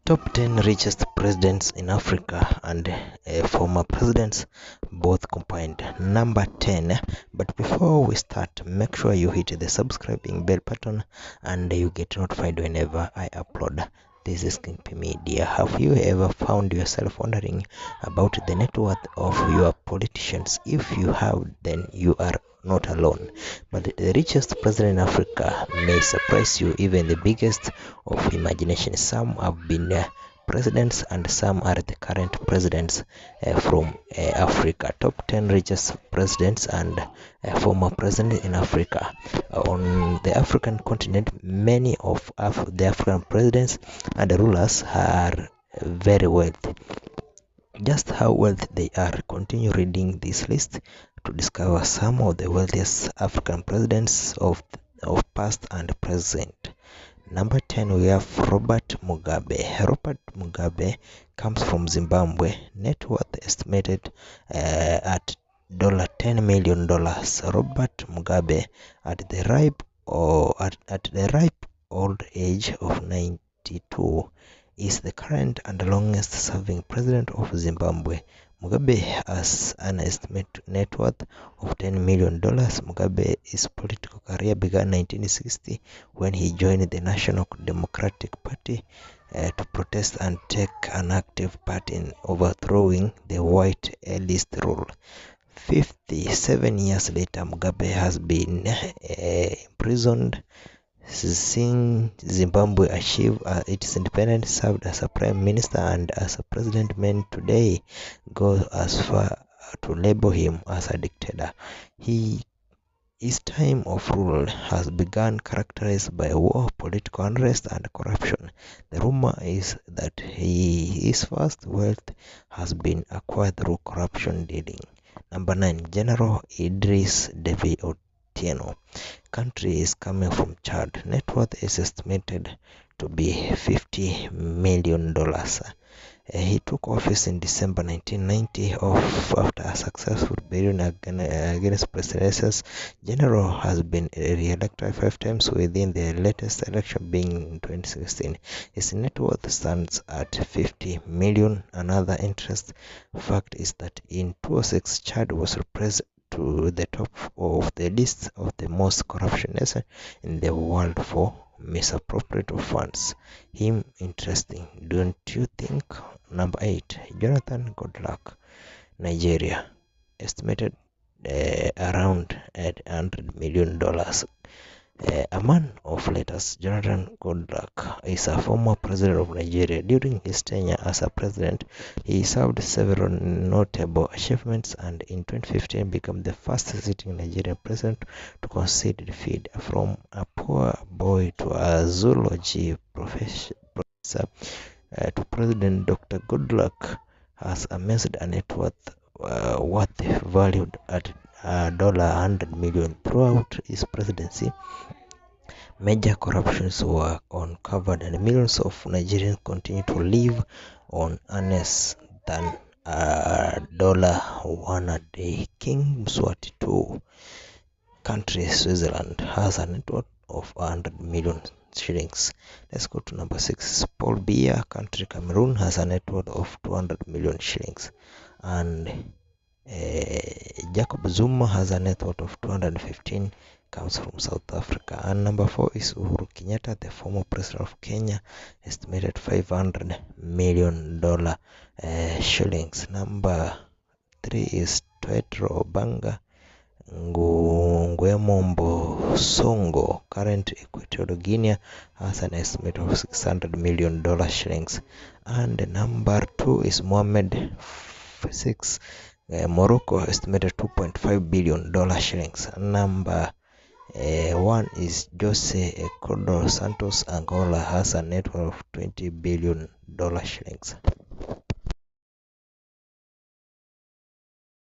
Top 10 richest presidents in Africa and former presidents, both combined. Number 10. But before we start, make sure you hit the subscribing bell button and you get notified whenever I upload. This is King P Media. Have you ever found yourself wondering about the net worth of your politicians? If you have, then you are not alone. But the richest president in Africa may surprise you, even the biggest of imagination. Some have been presidents and some are the current presidents from Africa. Top 10 richest presidents and former presidents in Africa. On the African continent, many of the African presidents and rulers are very wealthy. Just how wealthy they are, continue reading this list to discover some of the wealthiest African presidents of past and present. Number 10, we have Robert Mugabe. Robert Mugabe comes from Zimbabwe. Net worth estimated at $10 million. Robert Mugabe, at the ripe old age of 92, is the current and longest serving president of Zimbabwe. Mugabe has an estimated net worth of $10 million. Mugabe's political career began in 1960 when he joined the National Democratic Party to protest and take an active part in overthrowing the white elitist rule. 57 years later, Mugabe has been imprisoned. Since Zimbabwe achieved its independence, served as a prime minister and as a president. Men today go as far to label him as a dictator. His time of rule has begun characterized by war, political unrest, and corruption. The rumor is that his vast wealth has been acquired through corruption dealing. Number 9, General Idris Deby Otieno. Country is coming from Chad. Net worth is estimated to be $50 million. He took office in December 1990 after a successful rebellion against President General has been re-elected 5 times, within the latest election being in 2016. His net worth stands at $50 million. Another interesting fact is that in 2006, Chad was replaced to the top of the list of the most corruption nations in the world for misappropriate of funds. Him interesting, don't you think? Number 8, Jonathan Goodluck, Nigeria, estimated around $100 million. A man of letters, Jonathan Goodluck is a former president of Nigeria. During his tenure as a president, he served several notable achievements and in 2015 became the first sitting Nigerian president to concede defeat. From a poor boy to a zoology professor to President, Dr. Goodluck has amassed a net worth valued at $100 million. Throughout his presidency, major corruptions were uncovered and millions of Nigerians continue to live on less than $1 a day. King Mswati II country, Switzerland, has a net worth of 100 million shillings. Let's go to number 6. Paul Biya country, Cameroon, has a net worth of 200 million shillings. And Jacob Zuma has a net worth of 215, comes from South Africa. And number 4 is Uhuru Kenyatta, the former president of Kenya, estimated $500 million shillings. Number 3 is Teodoro Obiang Nguema Songo, current Equatorial Guinea, has an estimate of $600 million shillings. And number 2 is Mohamed VI, Morocco, estimated $2.5 billion shillings. Number 1 is Jose Eduardo Santos, Angola, has a net worth of $20 billion shillings.